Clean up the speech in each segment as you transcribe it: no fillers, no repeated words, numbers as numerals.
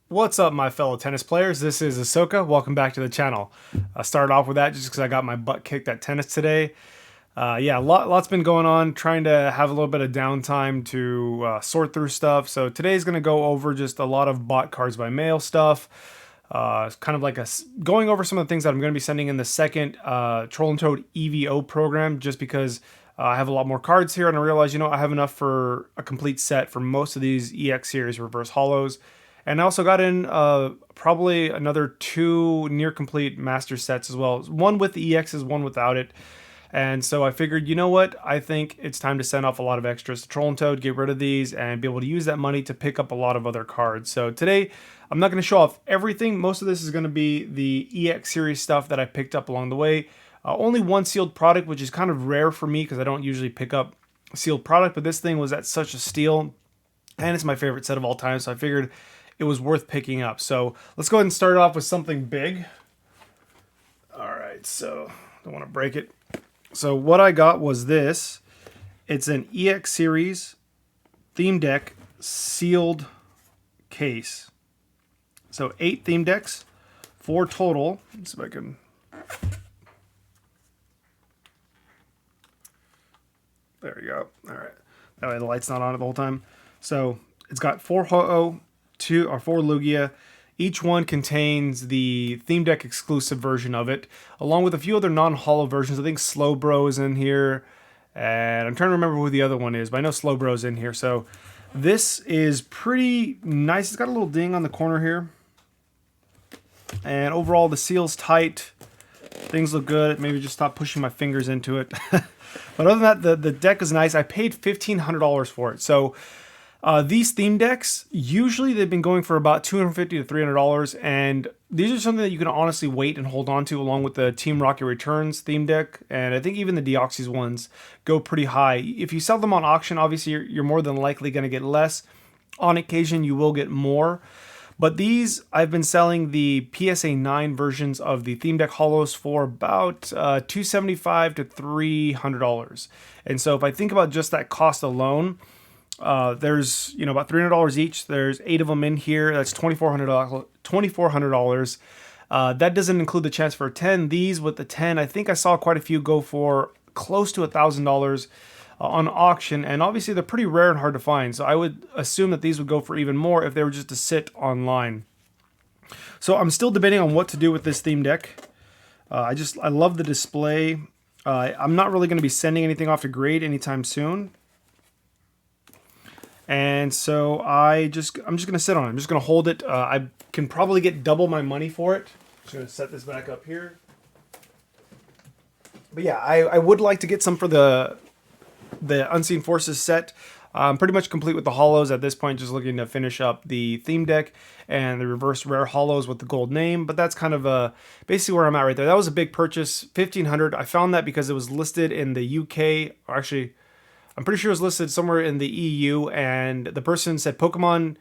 What's up, my fellow tennis players? This is Ahsoka. Welcome back to the channel. I started off with that just because I got my butt kicked at tennis today. Yeah, lots been going on, trying to have a little bit of downtime to sort through stuff. So today's going to go over just a lot of bought cards by mail stuff. It's kind of like going over some of the things that I'm going to be sending in the second Troll and Toad EVO program, just because I have a lot more cards here, and I realize, I have enough for a complete set for most of these EX series reverse holos. And I also got in probably another two near complete master sets as well. One with the EXs, one without it. And so I figured, you know what? I think it's time to send off a lot of extras to Troll and Toad, get rid of these, and be able to use that money to pick up a lot of other cards. So today, I'm not going to show off everything. Most of this is going to be the EX series stuff that I picked up along the way. Only one sealed product, which is kind of rare for me because I don't usually pick up a sealed product. But this thing was at such a steal, and it's my favorite set of all time. So I figured it was worth picking up. So let's go ahead and start off with something big. All right, so don't want to break it. So what I got was this. It's an EX series theme deck sealed case. So 8 theme decks, 4 total. Let's see if I can. There we go. All right. That way the light's not on it the whole time. So it's got 4 holo, 4 Lugia. Each one contains the theme deck exclusive version of it, along with a few other non-holo versions. I think Slowbro is in here, and I'm trying to remember who the other one is, but I know Slowbro's in here. So this is pretty nice. It's got a little ding on the corner here, and overall the seal's tight. Things look good. Maybe just stop pushing my fingers into it. But other than that, the deck is nice. I paid $1,500 for it. So these theme decks, usually they've been going for about $250 to $300, and these are something that you can honestly wait and hold on to, along with the Team Rocket Returns theme deck, and I think even the Deoxys ones go pretty high. If you sell them on auction, obviously you're more than likely going to get less. On occasion, you will get more. But these, I've been selling the PSA 9 versions of the theme deck holos for about $275 to $300. And so if I think about just that cost alone, there's about $300 each. There's 8 of them in here. That's $2,400. That doesn't include the chance for a 10. These with the 10, I think I saw quite a few go for close to $1,000 on auction, and obviously they're pretty rare and hard to find. So I would assume that these would go for even more if they were just to sit online. So I'm still debating on what to do with this theme deck. I love the display. I'm not really going to be sending anything off to grade anytime soon. And so I'm just going to sit on it. I'm just going to hold it. I can probably get double my money for it. Just going to set this back up here. But yeah, I would like to get some for the Unseen Forces set. I'm pretty much complete with the holos at this point, just looking to finish up the theme deck and the reverse rare holos with the gold name. But that's kind of basically where I'm at right there. That was a big purchase, $1,500. I found that because it was listed in the UK, or actually, I'm pretty sure it was listed somewhere in the EU, and the person said Pokemon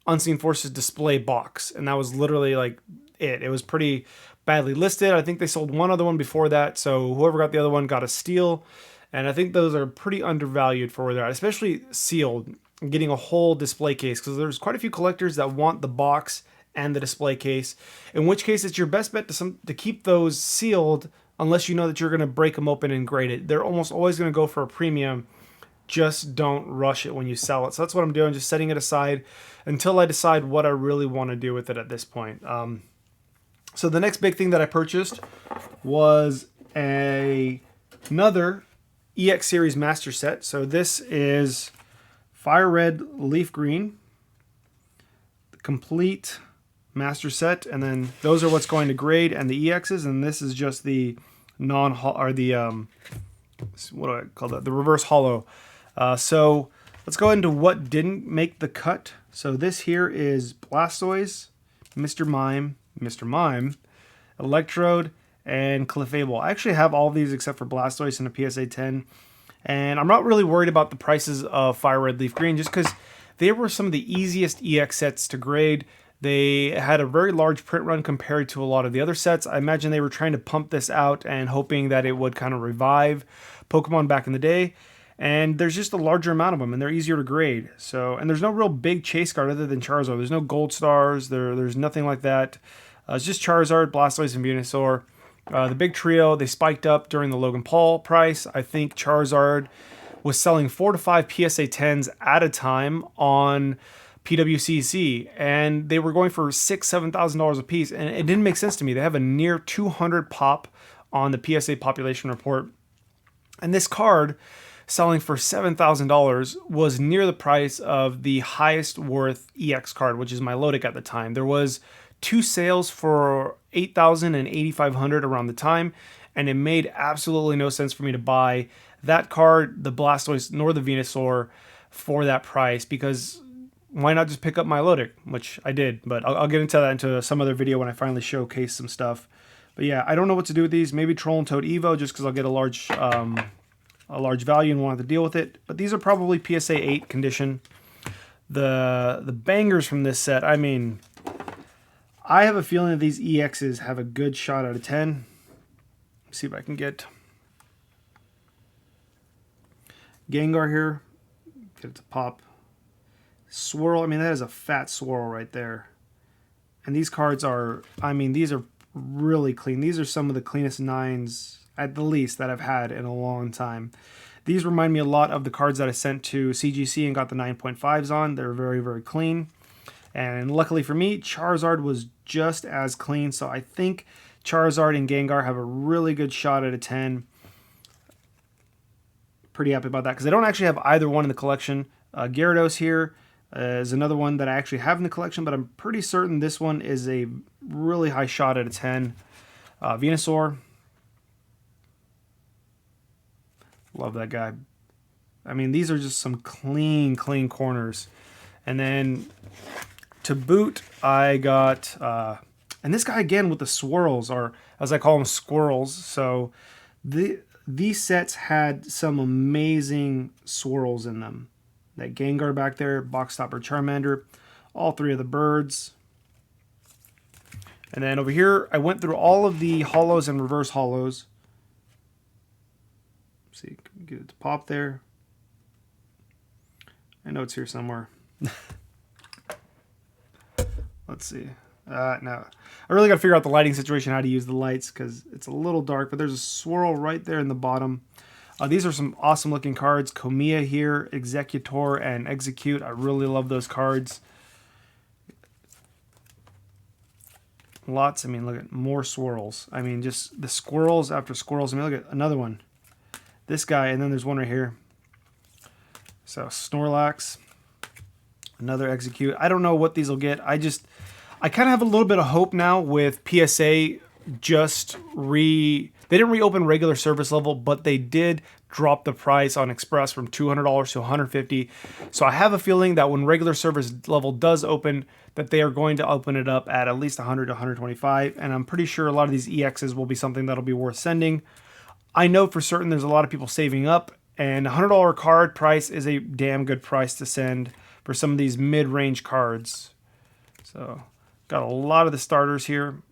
Unseen Forces display box, and that was literally like it. It was pretty badly listed. I think they sold one other one before that, so whoever got the other one got a steal, and I think those are pretty undervalued for where they're at, especially sealed, getting a whole display case, because there's quite a few collectors that want the box and the display case, in which case it's your best bet to keep those sealed unless you know that you're going to break them open and grade it. They're almost always going to go for a premium. Just don't rush it when you sell it. So that's what I'm doing, just setting it aside until I decide what I really want to do with it at this point. So the next big thing that I purchased was another EX Series Master Set. So this is Fire Red, Leaf Green, the complete Master Set, and then those are what's going to grade and the EXs, and this is just the what do I call that? The reverse holo. So let's go into what didn't make the cut. So this here is Blastoise, Mr. Mime, Electrode, and Clefable. I actually have all of these except for Blastoise and a PSA 10. And I'm not really worried about the prices of Fire Red Leaf Green just because they were some of the easiest EX sets to grade. They had a very large print run compared to a lot of the other sets. I imagine they were trying to pump this out and hoping that it would kind of revive Pokemon back in the day. and there's just a larger amount of them, and they're easier to grade. So, and there's no real big chase card other than Charizard. There's no gold stars. There's nothing like that. It's just Charizard, Blastoise, and Venusaur. The big trio, they spiked up during the Logan Paul price. I think Charizard was selling 4 to 5 PSA 10s at a time on PWCC, and they were going for $6,000-$7,000 a piece, and it didn't make sense to me. They have a near 200 pop on the PSA population report, and this card selling for $7,000 was near the price of the highest worth EX card, which is my Milotic at the time. There was 2 sales for $8,000 and $8,500 around the time, and it made absolutely no sense for me to buy that card, the Blastoise, nor the Venusaur for that price, because why not just pick up my Milotic, which I did, but I'll get into that into some other video when I finally showcase some stuff. But yeah, I don't know what to do with these. Maybe Troll and Toad Evo, just because I'll get a large value and won't have to deal with it. But these are probably PSA 8 condition. The bangers from this set, I mean, I have a feeling that these EXs have a good shot out of 10. Let's see if I can get Gengar here. Get it to pop. Swirl, I mean, that is a fat swirl right there. And these cards are, I mean, these are really clean. These are some of the cleanest 9s, at the least, that I've had in a long time. These remind me a lot of the cards that I sent to CGC and got the 9.5s on. They're very, very clean. And luckily for me, Charizard was just as clean. So I think Charizard and Gengar have a really good shot at a 10. Pretty happy about that because I don't actually have either one in the collection. Gyarados here is another one that I actually have in the collection, but I'm pretty certain this one is a really high shot at a 10. Venusaur. Love that guy. I mean, these are just some clean corners. And then to boot, I got, and this guy again with the swirls, or as I call them, squirrels. So these sets had some amazing swirls in them. That Gengar back there, Box Topper, Charmander, all 3 of the birds. And then over here, I went through all of the holos and reverse holos. See, get it to pop there. I know it's here somewhere. Let's see. No. I really got to figure out the lighting situation, how to use the lights, because it's a little dark, but there's a swirl right there in the bottom. These are some awesome looking cards. Komiya here, Executor, and Execute. I really love those cards. Lots. I mean, look at more swirls. I mean, just the squirrels after squirrels. I mean, look at another one. This guy, and then there's one right here. So Snorlax, another Execute. I don't know what these will get. I kind of have a little bit of hope now with PSA they didn't reopen regular service level, but they did drop the price on Express from $200 to $150. So I have a feeling that when regular service level does open, that they are going to open it up at least $100 to $125. And I'm pretty sure a lot of these EXs will be something that'll be worth sending. I know for certain there's a lot of people saving up, and $100 card price is a damn good price to send for some of these mid-range cards. So got a lot of the starters here.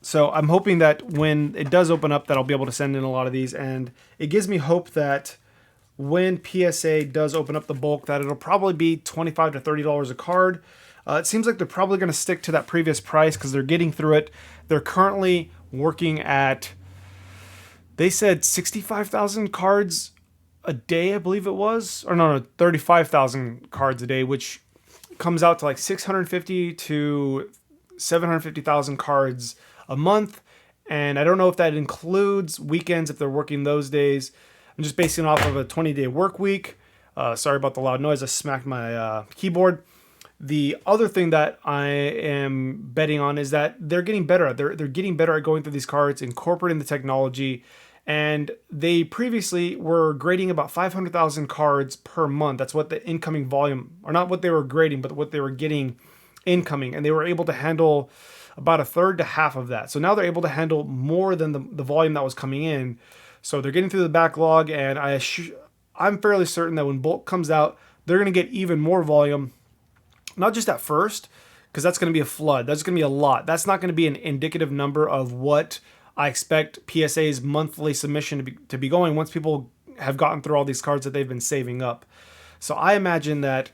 So I'm hoping that when it does open up that I'll be able to send in a lot of these, and it gives me hope that when PSA does open up the bulk that it'll probably be $25 to $30 a card. It seems like they're probably going to stick to that previous price because they're getting through it. They're currently working at, they said 65,000 cards a day, I believe it was, or no, 35,000 cards a day, which comes out to like 650 to 750,000 cards a month. And I don't know if that includes weekends, if they're working those days. I'm just basing it off of a 20-day work week. Sorry about the loud noise. I smacked my keyboard. The other thing that I am betting on is that they're getting better. They're getting better at going through these cards, incorporating the technology. And they previously were grading about 500,000 cards per month. That's what the incoming volume, or not what they were grading, but what they were getting incoming, and they were able to handle about a third to half of that. So now they're able to handle more than the volume that was coming in. So they're getting through the backlog, and I'm fairly certain that when bulk comes out, they're going to get even more volume, not just at first, because that's going to be a flood. That's going to be a lot. That's not going to be an indicative number of what I expect PSA's monthly submission to be going once people have gotten through all these cards that they've been saving up. So I imagine that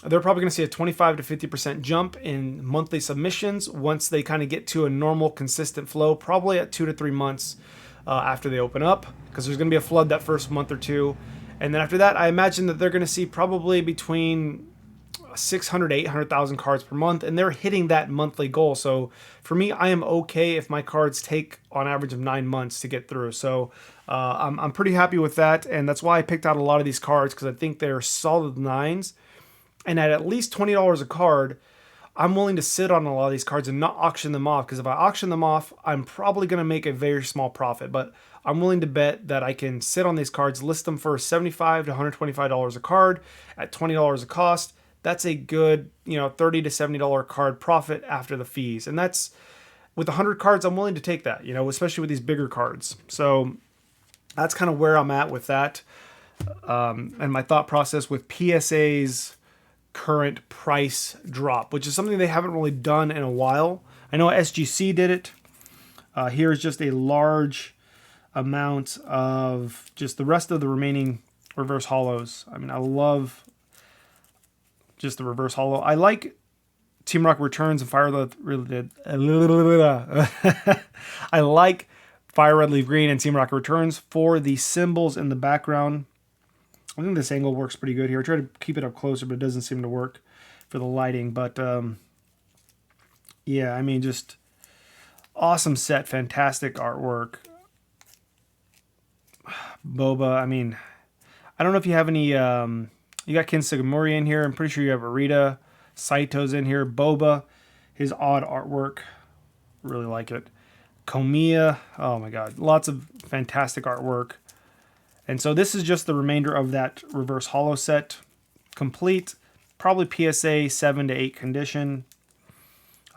they're probably going to see a 25 to 50% jump in monthly submissions once they kind of get to a normal, consistent flow, probably at 2 to 3 months after they open up, because there's going to be a flood that first month or two. And then after that, I imagine that they're going to see probably between 600 to 800,000 cards per month, and they're hitting that monthly goal. So for me, I am okay if my cards take on average of 9 months to get through. So I'm pretty happy with that, and that's why I picked out a lot of these cards, because I think they're solid 9s. And at least $20 a card, I'm willing to sit on a lot of these cards and not auction them off, because if I auction them off, I'm probably going to make a very small profit. But I'm willing to bet that I can sit on these cards, list them for $75 to $125 a card at $20 a cost. That's a good, $30 to $70 card profit after the fees. And that's, with 100 cards, I'm willing to take that, especially with these bigger cards. So that's kind of where I'm at with that. And my thought process with PSA's current price drop, which is something they haven't really done in a while. I know SGC did it. Here's just a large amount of just the rest of the remaining reverse holos. I mean, I love just the reverse holo. I like Team Rocket Returns and Fire Red. I like Fire Red Leaf Green and Team Rocket Returns for the symbols in the background. I think this angle works pretty good here. I try to keep it up closer, but it doesn't seem to work for the lighting. But yeah, I mean, just awesome set, fantastic artwork. Boba, I mean, I don't know if you have any, you got Ken Sugimori in here. I'm pretty sure you have Arita. Saito's in here. Boba, his odd artwork. Really like it. Komiya, oh my god, lots of fantastic artwork. And so this is just the remainder of that reverse holo set complete. Probably PSA 7 to 8 condition.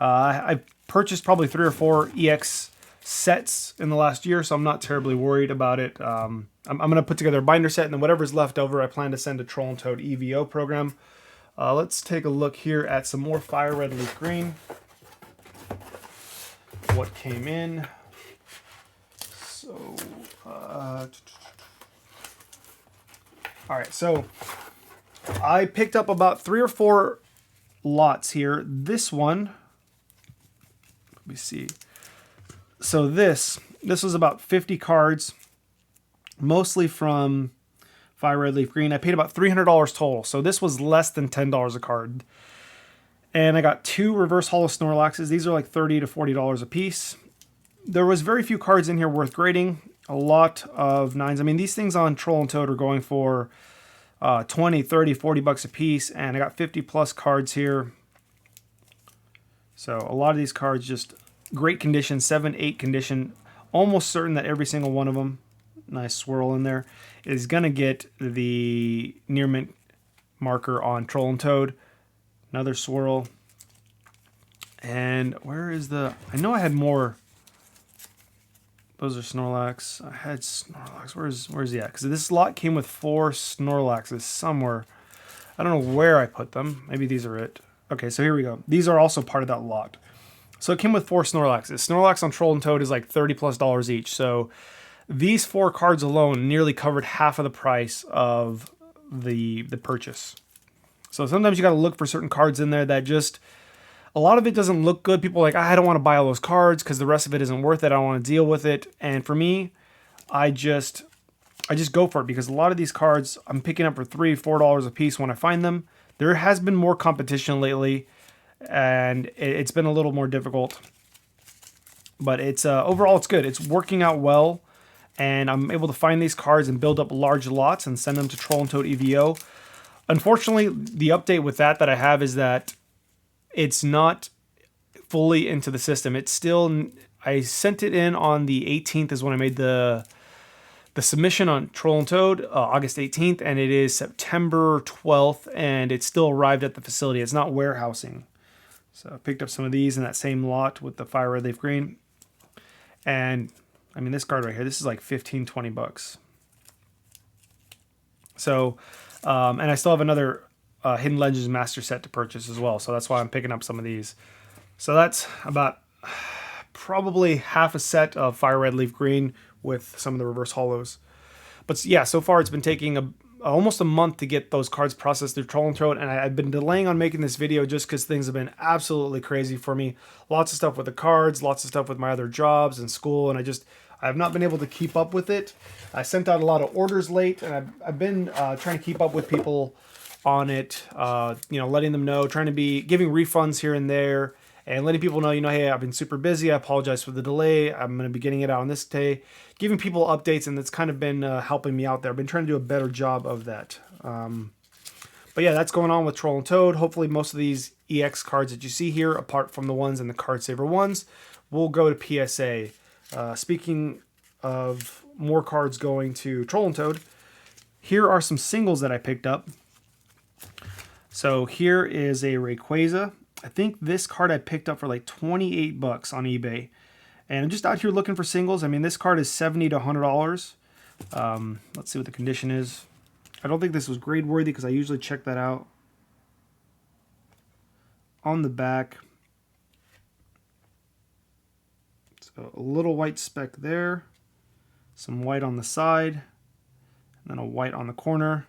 I purchased probably 3 or 4 EX sets in the last year, so I'm not terribly worried about it. I'm going to put together a binder set, and then whatever's left over, I plan to send to Troll and Toad EVO program. Let's take a look here at some more Fire Red Leaf Green. What came in. So, all right, so I picked up about 3 or 4 lots here. This one, let me see. So this was about 50 cards, mostly from Fire Red Leaf Green. I paid about $300 total, so this was less than $10 a card. And I got 2 reverse holo Snorlaxes. These are like $30 to $40 a piece. There was very few cards in here worth grading. A lot of 9s. I mean, these things on Troll and Toad are going for 20, 30, 40 bucks a piece, and I got 50 plus cards here. So a lot of these cards just great condition, 7, 8 condition. Almost certain that every single one of them, nice swirl in there, is going to get the near mint marker on Troll and Toad. Another swirl. And where is the... I know I had more... Those are Snorlax. I had Snorlax. Where's he at? Because this lot came with 4 Snorlaxes somewhere. I don't know where I put them. Maybe these are it. Okay, so here we go. These are also part of that lot. So it came with 4 Snorlaxes. Snorlax on Troll and Toad is like $30 plus each. So these 4 cards alone nearly covered half of the price of the purchase. So sometimes you got to look for certain cards in there that just... A lot of it doesn't look good. People are like, I don't want to buy all those cards because the rest of it isn't worth it. I don't want to deal with it. And for me, I just go for it, because a lot of these cards I'm picking up for $3, $4 a piece when I find them. There has been more competition lately, and it's been a little more difficult. But it's overall, it's good. It's working out well, and I'm able to find these cards and build up large lots and send them to Troll and Toad EVO. Unfortunately, the update with that I have is that it's not fully into the system. It's still, I sent it in on the 18th is when I made the submission on Troll and Toad, August 18th, and it is September 12th, and it still arrived at the facility. It's not warehousing. So I picked up some of these in that same lot with the Fire Red Leaf Green. And I mean, this card right here, this is like 15, 20 bucks. So, and I still have another Hidden Legends Master set to purchase as well. So that's why I'm picking up some of these. So that's about probably half a set of Fire Red Leaf Green with some of the reverse holos. But yeah, so far it's been taking almost a month to get those cards processed through Troll and Toad, and I've been delaying on making this video just because things have been absolutely crazy for me. Lots of stuff with the cards, lots of stuff with my other jobs and school, and I have not been able to keep up with it. I sent out a lot of orders late, and I've been trying to keep up with people on it, letting them know, trying to be giving refunds here and there, and letting people know, hey, I've been super busy. I apologize for the delay. I'm going to be getting it out on this day, giving people updates, and that's kind of been helping me out there. I've been trying to do a better job of that. But yeah, that's going on with Troll and Toad. Hopefully most of these EX cards that you see here, apart from the ones in the Card Saver ones, will go to PSA. Speaking of more cards going to Troll and Toad, here are some singles that I picked up. So here is a Rayquaza. I think this card I picked up for like 28 bucks on eBay. And I'm just out here looking for singles. I mean, this card is $70 to $100. Let's see what the condition is. I don't think this was grade worthy because I usually check that out. On the back, so a little white speck there, some white on the side, and then a white on the corner.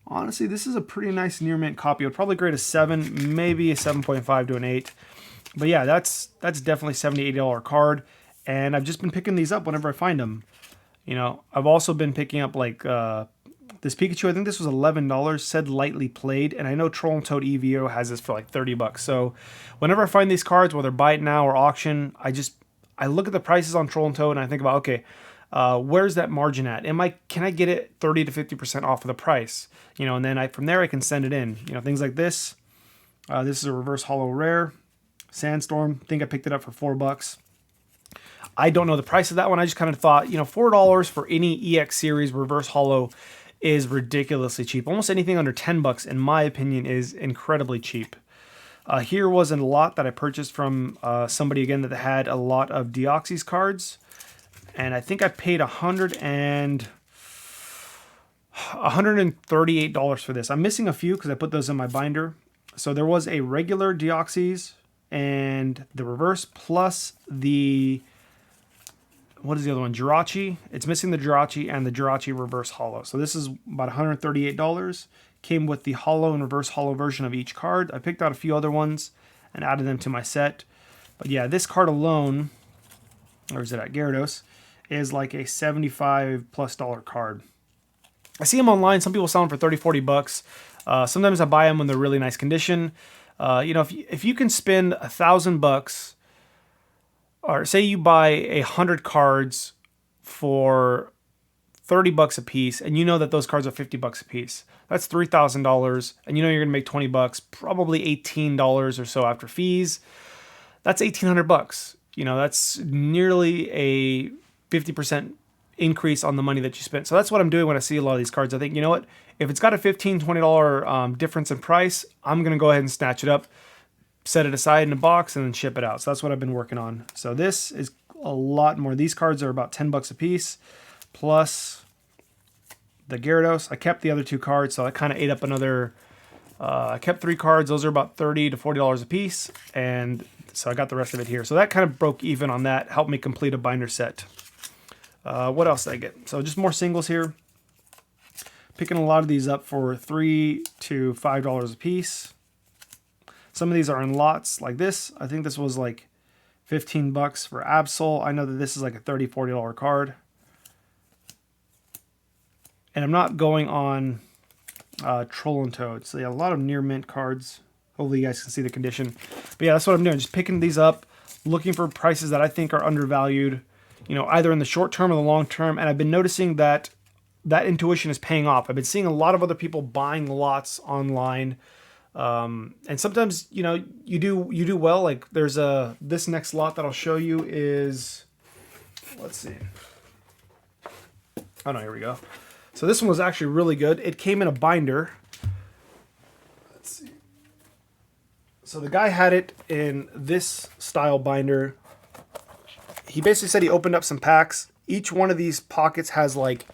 Honestly, this is a pretty nice near mint copy. I would probably grade a 7, maybe a 7.5 to an 8. But yeah, that's definitely $70, $80 card. And I've just been picking these up whenever I find them. I've also been picking up like this Pikachu. I think this was $11, said lightly played. And I know Troll and Toad EVO has this for like 30 bucks. So whenever I find these cards, whether buy it now or auction, I look at the prices on Troll and Toad and I think about, okay, where's that margin at? Can I get it 30 to 50% off of the price? And then from there I can send it in. Things like this. This is a reverse holo rare. Sandstorm. I think I picked it up for $4. I don't know the price of that one. I just kind of thought, $4 for any EX series reverse holo is ridiculously cheap. Almost anything under 10 bucks, in my opinion, is incredibly cheap. Here was a lot that I purchased from somebody again that had a lot of Deoxys cards. And I think I paid $138 for this. I'm missing a few because I put those in my binder. So there was a regular Deoxys and the reverse plus the, what is the other one? Jirachi. It's missing the Jirachi and the Jirachi reverse holo. So this is about $138. Came with the holo and reverse holo version of each card. I picked out a few other ones and added them to my set. But yeah, this card alone, or is it at Gyarados, is like a $75+ card. I see them online. Some people sell them for 30, 40 bucks. Sometimes I buy them when they're really nice condition. If you can spend $1,000, or say you buy 100 cards for 30 bucks a piece, and you know that those cards are 50 bucks a piece, that's $3,000, and you're gonna make 20 bucks, probably $18 or so after fees. That's 1,800 bucks. That's nearly a 50% increase on the money that you spent. So that's what I'm doing when I see a lot of these cards. I think, you know what? If it's got a $15, $20 difference in price, I'm going to go ahead and snatch it up, set it aside in a box, and then ship it out. So that's what I've been working on. So this is a lot more. These cards are about 10 bucks a piece, plus the Gyarados. I kept the other 2 cards, so I kind of ate up another. I kept 3 cards. Those are about $30 to $40 a piece, and so I got the rest of it here. So that kind of broke even on that, helped me complete a binder set. What else did I get? So just more singles here. Picking a lot of these up for $3 to $5 a piece. Some of these are in lots like this. I think this was like 15 bucks for Absol. I know that this is like a $30, $40 card. And I'm not going on Troll and Toad. So yeah, a lot of near mint cards. Hopefully you guys can see the condition. But yeah, that's what I'm doing. Just picking these up, looking for prices that I think are undervalued, either in the short term or the long term. And I've been noticing that intuition is paying off. I've been seeing a lot of other people buying lots online. And sometimes, you do well. Like there's this next lot that I'll show you is, let's see. Oh no, here we go. So this one was actually really good. It came in a binder. Let's see. So the guy had it in this style binder. He basically said he opened up some packs. Each one of these pockets has like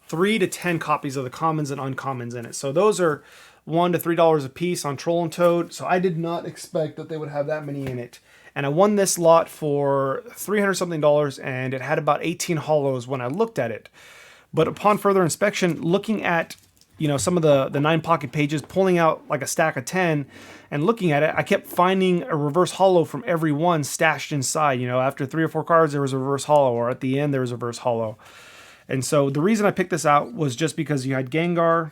3 to 10 copies of the commons and uncommons in it. So those are $1 to $3 a piece on Troll and Toad. So I did not expect that they would have that many in it. And I won this lot for $300 something, and it had about 18 holos when I looked at it. But upon further inspection, looking at some of the 9 pocket pages, pulling out like a stack of 10 and looking at it, I kept finding a reverse holo from every one stashed inside. After 3 or 4 cards, there was a reverse holo, or at the end, there was a reverse holo. And so the reason I picked this out was just because you had Gengar,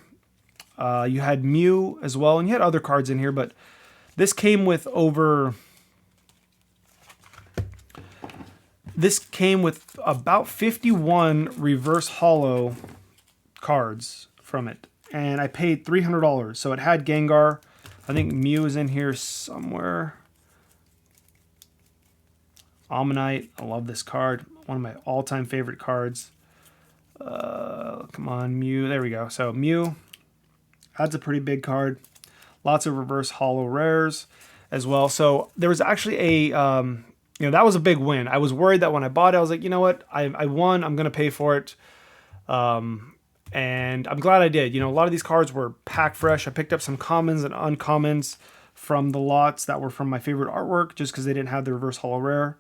you had Mew as well, and you had other cards in here, but this came with about 51 reverse holo cards from it. And I paid $300. So it had Gengar. I think Mew is in here somewhere. Ammonite. I love this card. One of my all-time favorite cards. Come on, Mew. There we go. So Mew. That's a pretty big card. Lots of reverse holo rares as well. So there was actually that was a big win. I was worried that when I bought it, I was like, you know what? I won. I'm going to pay for it. And I'm glad I did. A lot of these cards were pack fresh. I picked up some commons and uncommons from the lots that were from my favorite artwork just because they didn't have the reverse holo rare.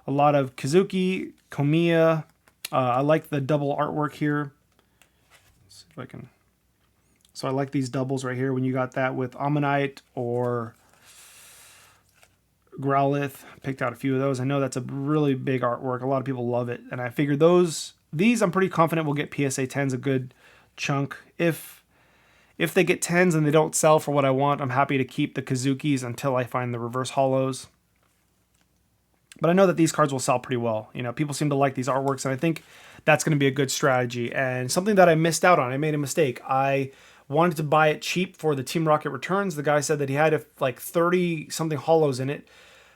A lot of Kazuki, Komiya. I like the double artwork here. Let's see if I can. So I like these doubles right here when you got that with Ammonite or Growlithe. Picked out a few of those. I know that's a really big artwork. A lot of people love it. And I figured these I'm pretty confident will get PSA 10s a good chunk. If they get 10s and they don't sell for what I want, I'm happy to keep the Kazukis until I find the reverse holos. But I know that these cards will sell pretty well. People seem to like these artworks, and I think that's going to be a good strategy. And something that I missed out on, I made a mistake. I wanted to buy it cheap for the Team Rocket returns. The guy said that he had like 30 something holos in it.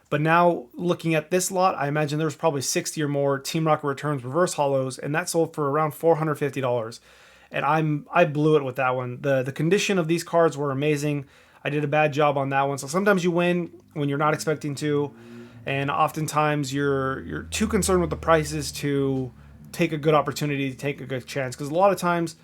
But now looking at this lot, I imagine there's probably 60 or more Team Rocket returns reverse holos, and that sold for around $450. And I blew it with that one. The condition of these cards were amazing. I did a bad job on that one. So sometimes you win when you're not expecting to, and oftentimes you're too concerned with the prices to take a good opportunity, to take a good chance. Because a lot of times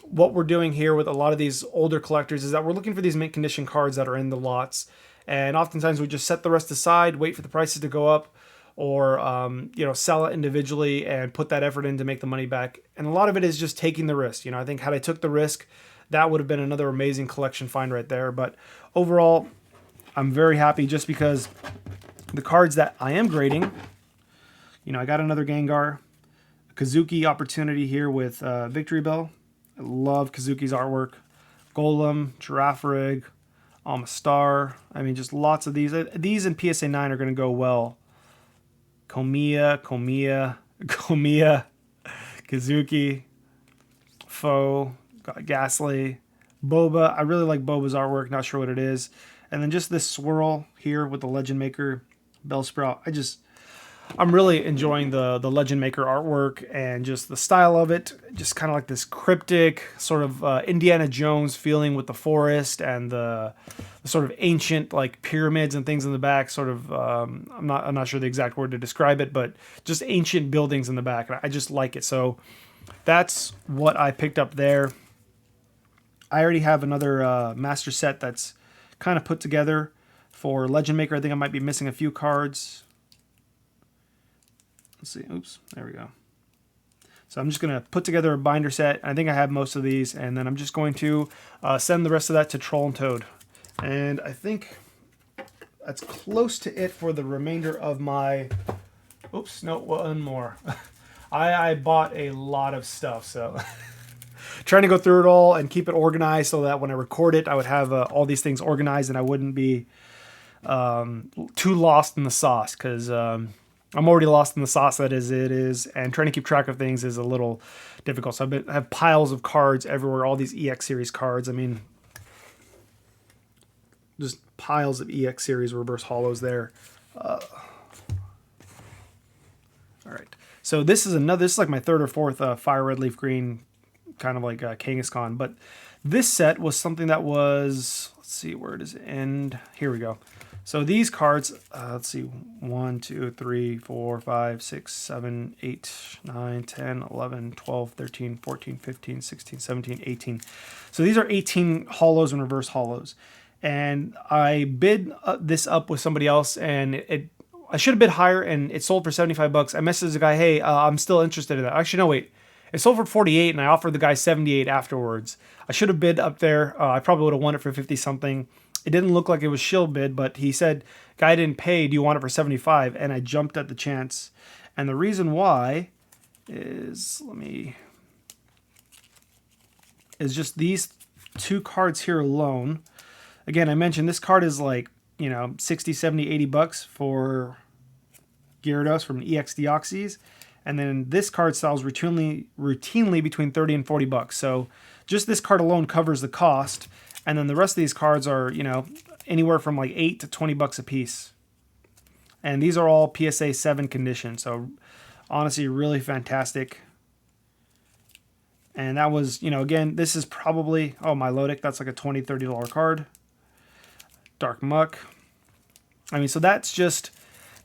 what we're doing here with a lot of these older collectors is that we're looking for these mint condition cards that are in the lots. And oftentimes we just set the rest aside, wait for the prices to go up, or sell it individually and put that effort in to make the money back. And a lot of it is just taking the risk. I think had I took the risk, that would have been another amazing collection find right there. But overall, I'm very happy just because the cards that I am grading, I got another Gengar, a Kazuki opportunity here with Victory Bell. I love Kazuki's artwork. Golem, Giraffe Rig, Amistar. I mean, just lots of these. These in PSA 9 are going to go well. Komiya, Kazuki, Foe, Ghastly, Boba. I really like Boba's artwork. Not sure what it is. And then just this swirl here with the Legend Maker, Bellsprout. I'm really enjoying the Legend Maker artwork and just the style of it. Just kind of like this cryptic sort of Indiana Jones feeling with the forest and the sort of ancient like pyramids and things in the back. Sort of I'm not sure the exact word to describe it, but just ancient buildings in the back. I just like it. So that's what I picked up there. I already have another master set that's kind of put together for Legend Maker. I think I might be missing a few cards. Let's see. Oops. There we go. So I'm just going to put together a binder set. I think I have most of these. And then I'm just going to send the rest of that to Troll and Toad. And I think that's close to it for the remainder of my... Oops. No, one more. I bought a lot of stuff. So trying to go through it all and keep it organized so that when I record it, I would have all these things organized and I wouldn't be too lost in the sauce. Because... I'm already lost in the sauce that is it is, and trying to keep track of things is a little difficult. So I have piles of cards everywhere, all these EX series cards. I mean, just piles of EX series reverse holos there. All right, so this is like my third or fourth Fire Red Leaf Green, kind of like Kangaskhan. But this set was something that was, let's see, where does it end? Here we go. So these cards, let's see, 1, 2, 3, 4, 5, 6, 7, 8, 9, 10, 11, 12, 13, 14, 15, 16, 17, 18. So these are 18 holos and reverse holos. And I bid this up with somebody else, and it I should have bid higher, and it sold for 75 bucks. I messaged the guy, hey, I'm still interested in that. Actually, no, wait. It sold for 48, and I offered the guy 78 afterwards. I should have bid up there. I probably would have won it for 50 something. It didn't look like it was shill bid, but he said, guy didn't pay. Do you want it for 75? And I jumped at the chance. And the reason why is, is just these two cards here alone. Again, I mentioned this card is like, 60, 70, 80 bucks for Gyarados from EX Deoxys. And then this card sells routinely between 30 and 40 bucks. So just this card alone covers the cost. And then the rest of these cards are, anywhere from like 8 to 20 bucks a piece. And these are all PSA 7 condition. So honestly, really fantastic. And that was, again, this is probably, Milotic, that's like a $20, $30 card. Dark Muck. So that's just,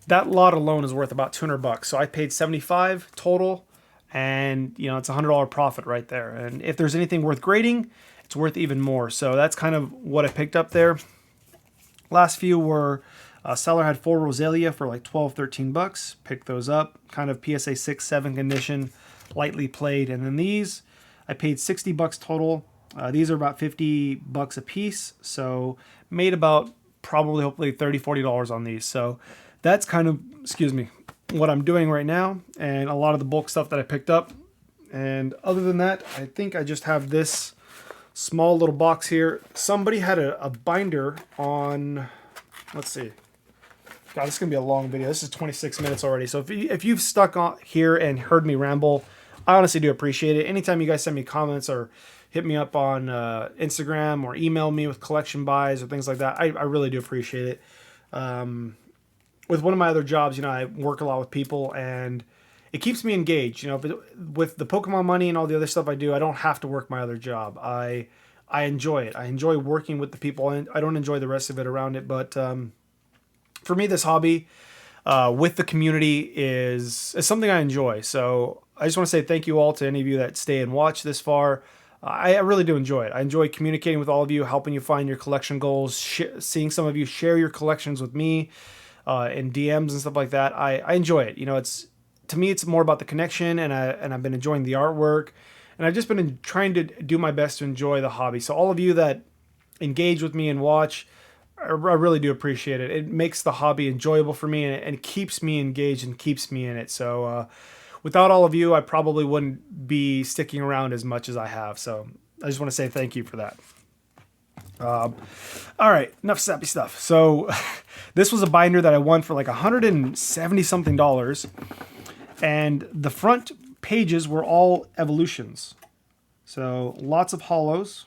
that lot alone is worth about 200 bucks. So I paid 75 total, and it's a $100 profit right there. And if there's anything worth grading, it's worth even more. So that's kind of what I picked up there. Last few were, seller had 4 Roselia for like 12, 13 bucks. Picked those up, kind of PSA 6, 7 condition, lightly played. And then these, I paid 60 bucks total. These are about 50 bucks a piece. So made about probably hopefully $30, $40 on these. So that's kind of, what I'm doing right now, and a lot of the bulk stuff that I picked up. And other than that, I think I just have this small little box here. Somebody had a binder on, let's see. God, this is going to be a long video. This is 26 minutes already. So if you've stuck on here and heard me ramble, I honestly do appreciate it. Anytime you guys send me comments or hit me up on Instagram or email me with collection buys or things like that, I really do appreciate it. With one of my other jobs, I work a lot with people, and it keeps me engaged. With the Pokemon money and all the other stuff I do, I don't have to work my other job. I enjoy it. I enjoy working with the people, and I don't enjoy the rest of it around it. But for me, this hobby with the community is something I enjoy. So I just want to say thank you all to any of you that stay and watch this far. I really do enjoy it. I enjoy communicating with all of you, helping you find your collection goals, seeing some of you share your collections with me in DMs and stuff like that. I enjoy it. To me, it's more about the connection, and I've been enjoying the artwork, and I've just been trying to do my best to enjoy the hobby. So all of you that engage with me and watch, I really do appreciate it. It makes the hobby enjoyable for me, and it keeps me engaged and keeps me in it. So without all of you, I probably wouldn't be sticking around as much as I have. So I just want to say thank you for that. All right, enough sappy stuff. So this was a binder that I won for like $170 something, and the front pages were all evolutions. So lots of holos.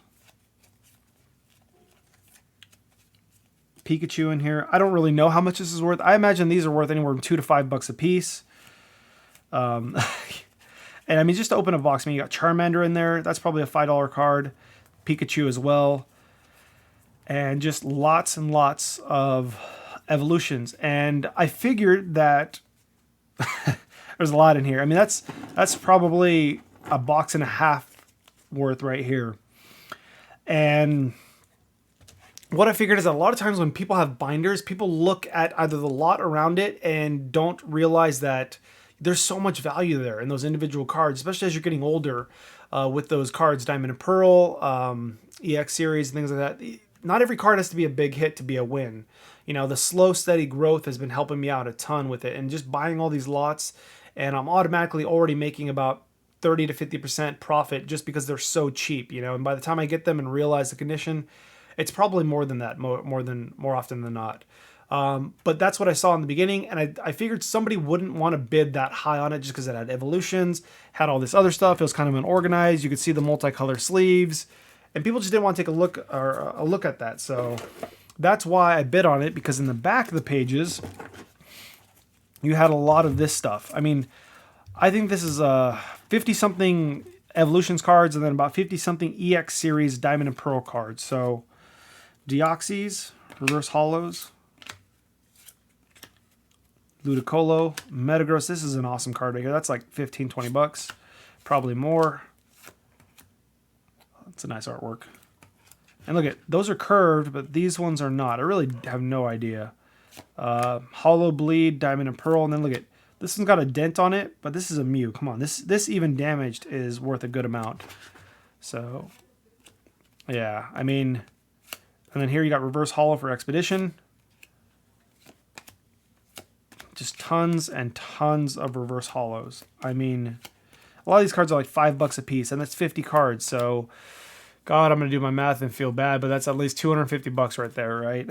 Pikachu in here. I don't really know how much this is worth. I imagine these are worth anywhere from $2 to $5 a piece. And just to open a box, you got Charmander in there. That's probably a $5 card. Pikachu as well. And just lots and lots of evolutions. And I figured that there's a lot in here. That's probably a box and a half worth right here. And what I figured is that a lot of times when people have binders, people look at either the lot around it and don't realize that there's so much value there in those individual cards, especially as you're getting older with those cards, Diamond and Pearl, EX series, and things like that. Not every card has to be a big hit to be a win. The slow, steady growth has been helping me out a ton with it, and just buying all these lots, and I'm automatically already making about 30 to 50% profit just because they're so cheap, and by the time I get them and realize the condition, it's probably more than that, more often than not. But that's what I saw in the beginning, and I figured somebody wouldn't want to bid that high on it just because it had evolutions, had all this other stuff. It was kind of unorganized. You could see the multicolor sleeves, and people just didn't want to take a look at that. So that's why I bid on it, because in the back of the pages, you had a lot of this stuff. I think this is 50-something evolutions cards, and then about 50-something EX series Diamond and Pearl cards. So Deoxys, reverse holos, Ludicolo, Metagross. This is an awesome card right here. That's like 15, 20 bucks, probably more. It's a nice artwork. And look at, those are curved, but these ones are not. I really have no idea. Holo Bleed, Diamond and Pearl, and then look at this one's got a dent on it, but this is a Mew. Come on, this even damaged is worth a good amount. So yeah, I mean, and then here you got Reverse Holo for Expedition. Just tons and tons of reverse holos. I mean, a lot of these cards are like $5 a piece, and that's 50 cards. So, God, I'm gonna do my math and feel bad, but that's at least $250 right there, right?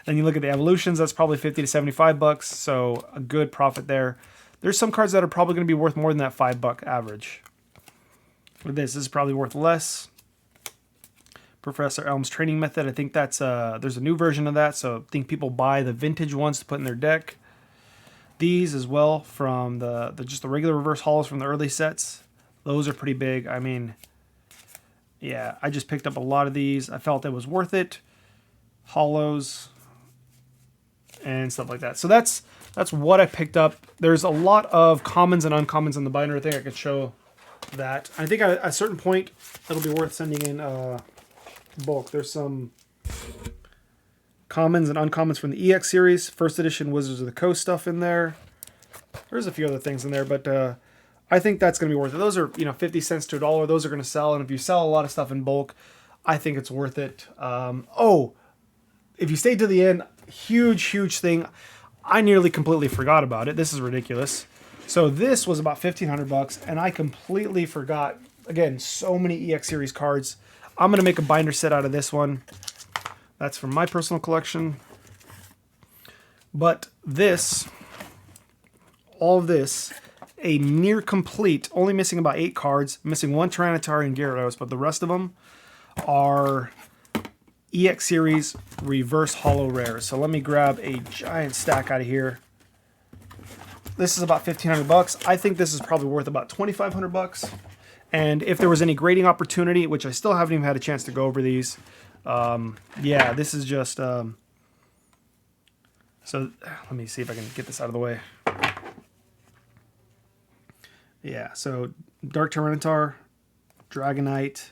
Then you look at the evolutions, that's probably 50 to 75 bucks. So a good profit there. There's some cards that are probably gonna be worth more than that $5 average. With this is probably worth less. Professor Elm's training method. I think that's there's a new version of that, so I think people buy the vintage ones to put in their deck. These as well from the just the regular reverse holos from the early sets. Those are pretty big. I mean, yeah, I just picked up a lot of these. I felt it was worth it. Holos and stuff like that. So that's what I picked up. There's a lot of commons and uncommons in the binder. I think I could show that. I think at a certain point it'll be worth sending in bulk. There's some commons and uncommons from the EX series, first edition Wizards of the Coast stuff in there. There's a few other things in there, but I think that's going to be worth it. Those are 50 cents to $1. Those are going to sell, and if you sell a lot of stuff in bulk, I think it's worth it. If you stayed to the end, huge thing. I nearly completely forgot about it. This is ridiculous. So this was about $1,500, and I completely forgot. Again, so many EX series cards. I'm going to make a binder set out of this one. That's from my personal collection. But this, all of this, a near complete, only missing about 8 cards, missing 1 Tyranitar and Gyarados, but the rest of them are EX Series Reverse Holo Rares. So let me grab a giant stack out of here. This is about $1,500. I think this is probably worth about $2,500. And if there was any grading opportunity, which I still haven't even had a chance to go over these, yeah, this is just, so let me see if I can get this out of the way. Yeah, so Dark Tyranitar, Dragonite,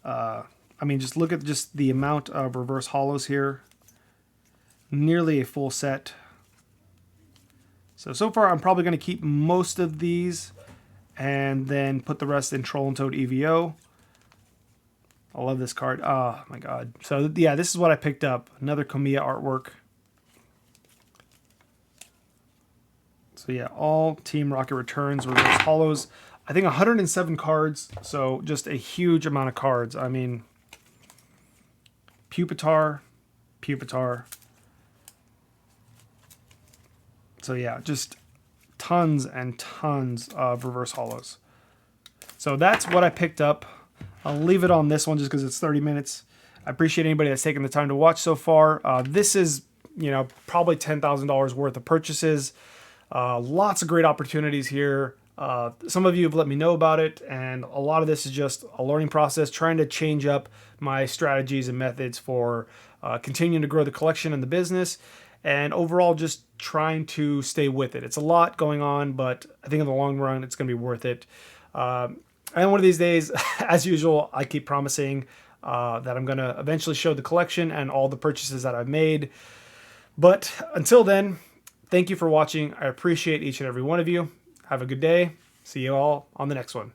I mean, just look at just the amount of reverse holos here. Nearly a full set. So far I'm probably going to keep most of these and then put the rest in Troll and Toad EVO. I love this card. Oh my god. So yeah, this is what I picked up. Another Kamiya artwork. So yeah, all Team Rocket Returns reverse holos. I think 107 cards, so just a huge amount of cards. I mean, Pupitar. So yeah, just tons and tons of reverse holos. So that's what I picked up. I'll leave it on this one just because it's 30 minutes. I appreciate anybody that's taken the time to watch so far. This is, probably $10,000 worth of purchases. Lots of great opportunities here. Some of you have let me know about it, and a lot of this is just a learning process, trying to change up my strategies and methods for continuing to grow the collection and the business, and overall just trying to stay with it. It's a lot going on, but I think in the long run, it's going to be worth it. And one of these days, as usual, I keep promising that I'm going to eventually show the collection and all the purchases that I've made. But until then, thank you for watching. I appreciate each and every one of you. Have a good day. See you all on the next one.